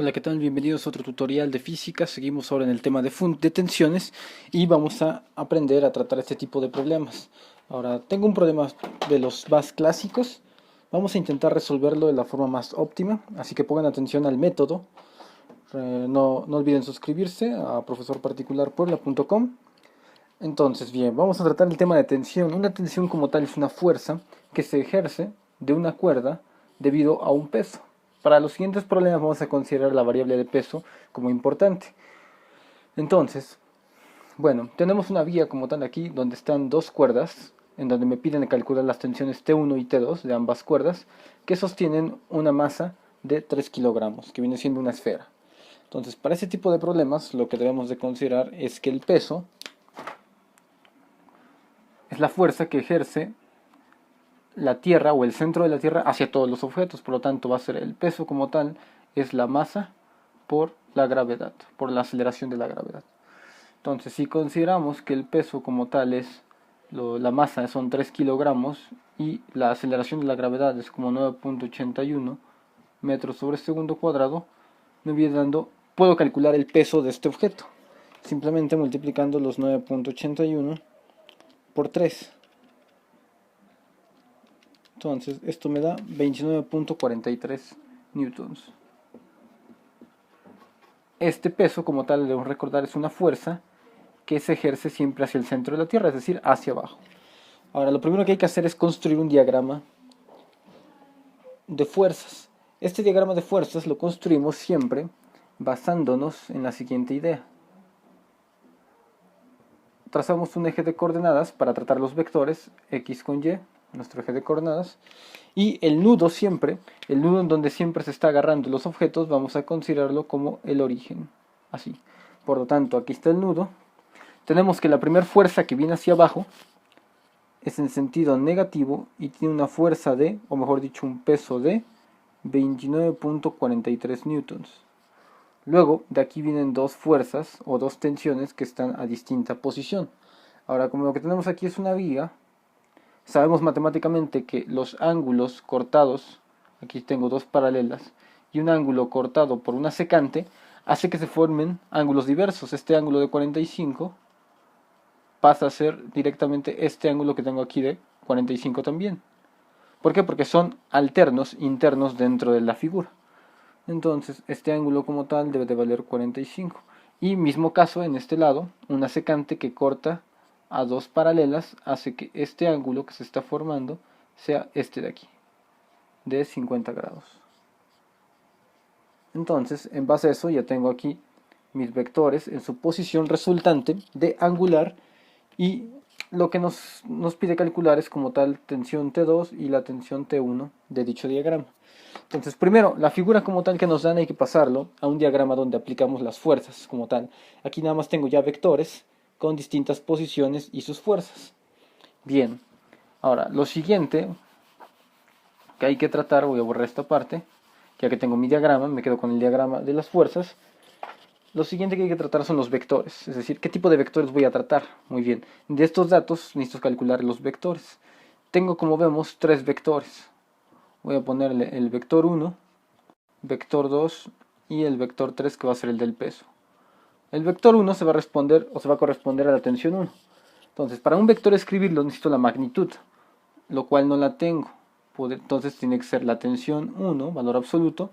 Hola, ¿qué tal? Bienvenidos a otro tutorial de física. Seguimos ahora en el tema de tensiones y vamos a aprender a tratar este tipo de problemas. Ahora, tengo un problema de los más clásicos. Vamos a intentar resolverlo de la forma más óptima, así que pongan atención al método. No olviden suscribirse a profesorparticularpuebla.com. Entonces, bien, vamos a tratar el tema de tensión. Una tensión como tal es una fuerza que se ejerce de una cuerda debido a un peso. Para los siguientes problemas vamos a considerar la variable de peso como importante. Entonces, bueno, tenemos una vía como tal aquí donde están dos cuerdas, en donde me piden calcular las tensiones T1 y T2 de ambas cuerdas, que sostienen una masa de 3 kilogramos, que viene siendo una esfera. Entonces, para ese tipo de problemas, lo que debemos de considerar es que el peso es la fuerza que ejerce la Tierra o el centro de la Tierra hacia todos los objetos. Por lo tanto, va a ser el peso como tal, es la masa por la gravedad, por la aceleración de la gravedad. Entonces, si consideramos que el peso como tal es, la masa son 3 kilogramos y la aceleración de la gravedad es como 9.81 metros sobre segundo cuadrado, me viene dando, puedo calcular el peso de este objeto, simplemente multiplicando los 9.81 por 3. Entonces, esto me da 29.43 newtons. Este peso, como tal, debemos recordar, es una fuerza que se ejerce siempre hacia el centro de la Tierra, es decir, hacia abajo. Ahora, lo primero que hay que hacer es construir un diagrama de fuerzas. Este diagrama de fuerzas lo construimos siempre basándonos en la siguiente idea. Trazamos un eje de coordenadas para tratar los vectores x con y, nuestro eje de coordenadas, y el nudo siempre, el nudo en donde siempre se está agarrando los objetos, vamos a considerarlo como el origen, así. Por lo tanto, aquí está el nudo. Tenemos que la primera fuerza que viene hacia abajo es en sentido negativo y tiene una fuerza de, o mejor dicho, un peso de 29.43 newtons. Luego, de aquí vienen dos fuerzas o dos tensiones que están a distinta posición. Ahora, como lo que tenemos aquí es una viga, sabemos matemáticamente que los ángulos cortados, aquí tengo dos paralelas, y un ángulo cortado por una secante, hace que se formen ángulos diversos. Este ángulo de 45 pasa a ser directamente este ángulo que tengo aquí de 45 también. ¿Por qué? Porque son alternos internos dentro de la figura. Entonces, este ángulo como tal debe de valer 45. Y mismo caso en este lado, una secante que corta a dos paralelas hace que este ángulo que se está formando sea este de aquí, de 50 grados. Entonces, en base a eso ya tengo aquí mis vectores en su posición resultante de angular y lo que nos pide calcular es como tal tensión T2 y la tensión T1 de dicho diagrama. Entonces, primero, la figura como tal que nos dan hay que pasarlo a un diagrama donde aplicamos las fuerzas como tal. Aquí nada más tengo ya vectores con distintas posiciones y sus fuerzas. Bien, ahora, lo siguiente que hay que tratar, voy a borrar esta parte, ya que tengo mi diagrama, me quedo con el diagrama de las fuerzas. Lo siguiente que hay que tratar son los vectores, es decir, ¿qué tipo de vectores voy a tratar? Muy bien, de estos datos necesito calcular los vectores. Tengo, como vemos, tres vectores. Voy a ponerle el vector 1, vector 2 y el vector 3 que va a ser el del peso. El vector 1 se va a responder o se va a corresponder a la tensión 1. Entonces, para un vector escribirlo necesito la magnitud, lo cual no la tengo. Entonces tiene que ser la tensión 1, valor absoluto,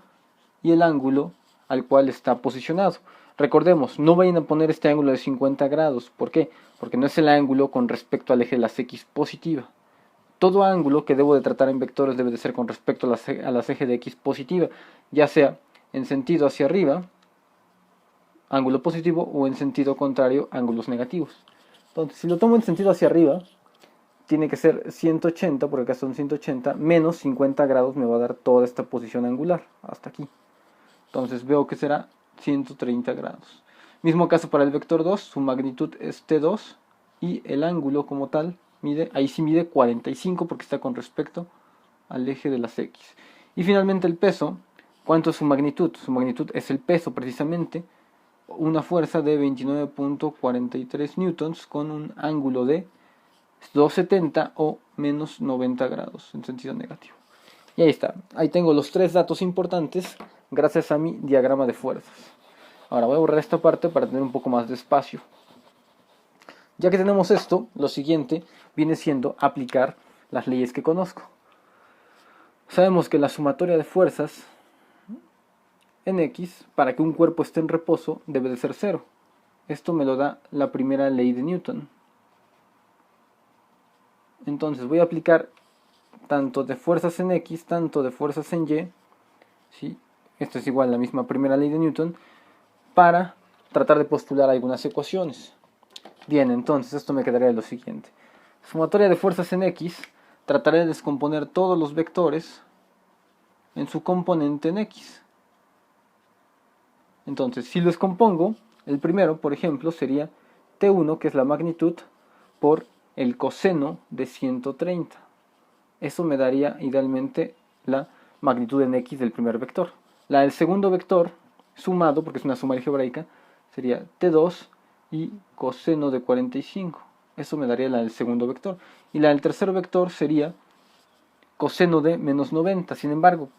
y el ángulo al cual está posicionado. Recordemos, no vayan a poner este ángulo de 50 grados. ¿Por qué? Porque no es el ángulo con respecto al eje de las x positiva. Todo ángulo que debo de tratar en vectores debe de ser con respecto a las ejes de x positiva, ya sea en sentido hacia arriba, ángulo positivo, o en sentido contrario, ángulos negativos. Entonces, si lo tomo en sentido hacia arriba, tiene que ser 180, porque acá son 180, menos 50 grados me va a dar toda esta posición angular, hasta aquí. Entonces veo que será 130 grados. Mismo caso para el vector 2, su magnitud es T2 y el ángulo como tal mide, ahí sí mide 45 porque está con respecto al eje de las X. Y finalmente el peso, ¿cuánto es su magnitud? Su magnitud es el peso precisamente, una fuerza de 29.43 newtons con un ángulo de 270 o menos 90 grados en sentido negativo. Y ahí está, ahí tengo los tres datos importantes gracias a mi diagrama de fuerzas. Ahora voy a borrar esta parte para tener un poco más de espacio. Ya que tenemos esto, lo siguiente viene siendo aplicar las leyes que conozco. Sabemos que la sumatoria de fuerzas en X, para que un cuerpo esté en reposo, debe de ser 0. Esto me lo da la primera ley de Newton. Entonces voy a aplicar tanto de fuerzas en X, tanto de fuerzas en Y, ¿sí? Esto es igual a la misma primera ley de Newton, para tratar de postular algunas ecuaciones. Bien, entonces esto me quedaría lo siguiente. Sumatoria de fuerzas en X, trataré de descomponer todos los vectores en su componente en X. Entonces, si los compongo, el primero, por ejemplo, sería T1, que es la magnitud, por el coseno de 130. Eso me daría idealmente la magnitud en X del primer vector. La del segundo vector, sumado, porque es una suma algebraica, sería T2 y coseno de 45. Eso me daría la del segundo vector. Y la del tercer vector sería coseno de menos 90. Sin embargo,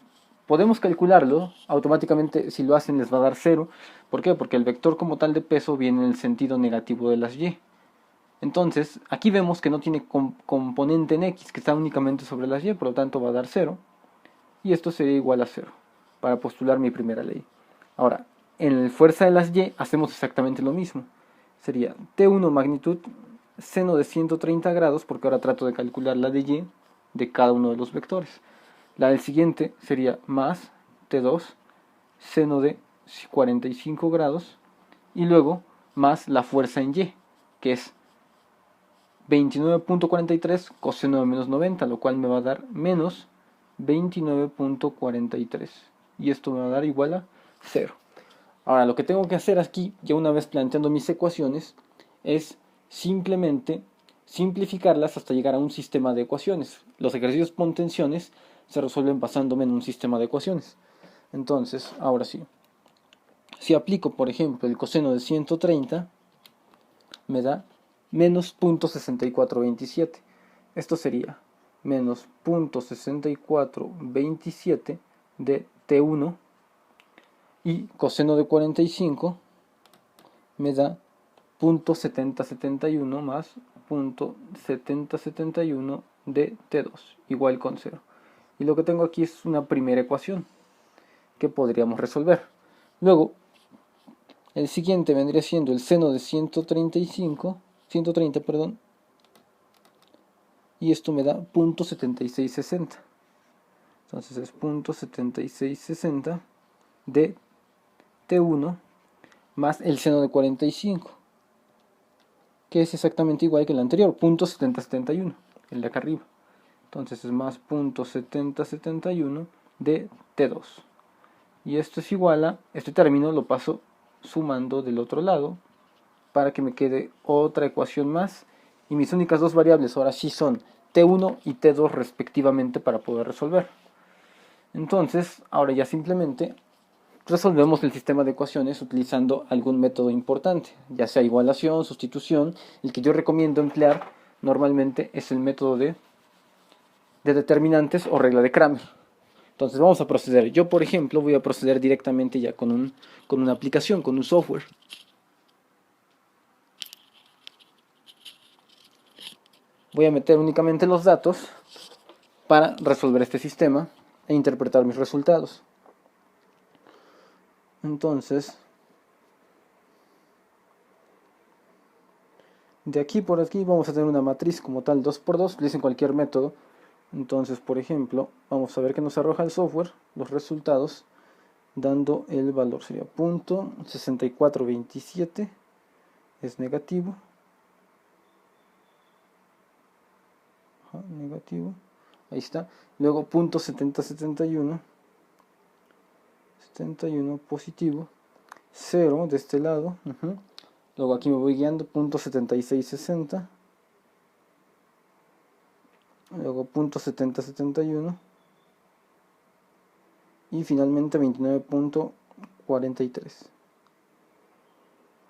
podemos calcularlo automáticamente. Si lo hacen les va a dar 0. ¿Por qué? Porque el vector como tal de peso viene en el sentido negativo de las y. Entonces, aquí vemos que no tiene componente en X, que está únicamente sobre las y, por lo tanto va a dar 0. Y esto sería igual a 0, para postular mi primera ley. Ahora, en la fuerza de las y hacemos exactamente lo mismo. Sería T1 magnitud seno de 130 grados, porque ahora trato de calcular la de y de cada uno de los vectores. La del siguiente sería más T2 seno de 45 grados, y luego más la fuerza en y, que es 29.43 coseno de menos 90, lo cual me va a dar menos 29.43. Y esto me va a dar igual a 0. Ahora, lo que tengo que hacer aquí, ya una vez planteando mis ecuaciones, es simplemente simplificarlas hasta llegar a un sistema de ecuaciones. Los ejercicios con tensiones se resuelven basándome en un sistema de ecuaciones. Entonces, ahora sí. Si aplico, por ejemplo, el coseno de 130, me da menos 0.6427. Esto sería menos 0.6427 de T1, y coseno de 45 me da 0.7071 más 0.7071 de T2, igual con 0. Y lo que tengo aquí es una primera ecuación que podríamos resolver. Luego, el siguiente vendría siendo el seno de 130, y esto me da 0.7660. Entonces es 0.7660 de T1 más el seno de 45, que es exactamente igual que el anterior, 0.7071, el de acá arriba. Entonces es más 0.7071 de T2. Y esto es igual a, este término lo paso sumando del otro lado para que me quede otra ecuación más, y mis únicas dos variables ahora sí son T1 y T2 respectivamente para poder resolver. Entonces, ahora ya simplemente resolvemos el sistema de ecuaciones utilizando algún método importante, ya sea igualación, sustitución. El que yo recomiendo emplear normalmente es el método de determinantes o regla de Cramer. Entonces vamos a proceder. Yo, por ejemplo, voy a proceder directamente ya con una aplicación, con un software. Voy a meter únicamente los datos para resolver este sistema e interpretar mis resultados. Entonces, de aquí por aquí vamos a tener una matriz como tal 2×2, utilicen cualquier método. Entonces, por ejemplo, vamos a ver qué nos arroja el software, los resultados, dando el valor, sería 0.6427, es negativo, negativo, ahí está. Luego 0.7071, 71 positivo, 0 de este lado. Luego aquí me voy guiando, 0.7660, luego 0.7071 y finalmente 29.43.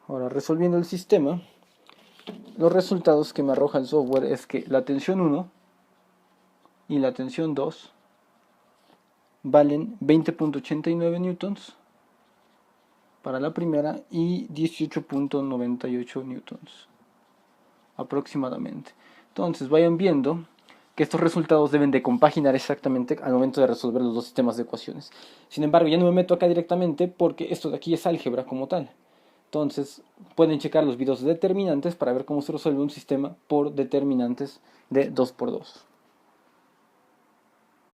Ahora, resolviendo el sistema, los resultados que me arroja el software es que la tensión 1 y la tensión 2 valen 20.89 newtons para la primera y 18.98 newtons aproximadamente. Entonces vayan viendo que estos resultados deben de compaginar exactamente al momento de resolver los dos sistemas de ecuaciones. Sin embargo, ya no me meto acá directamente porque esto de aquí es álgebra como tal. Entonces pueden checar los videos de determinantes para ver cómo se resuelve un sistema por determinantes de 2×2.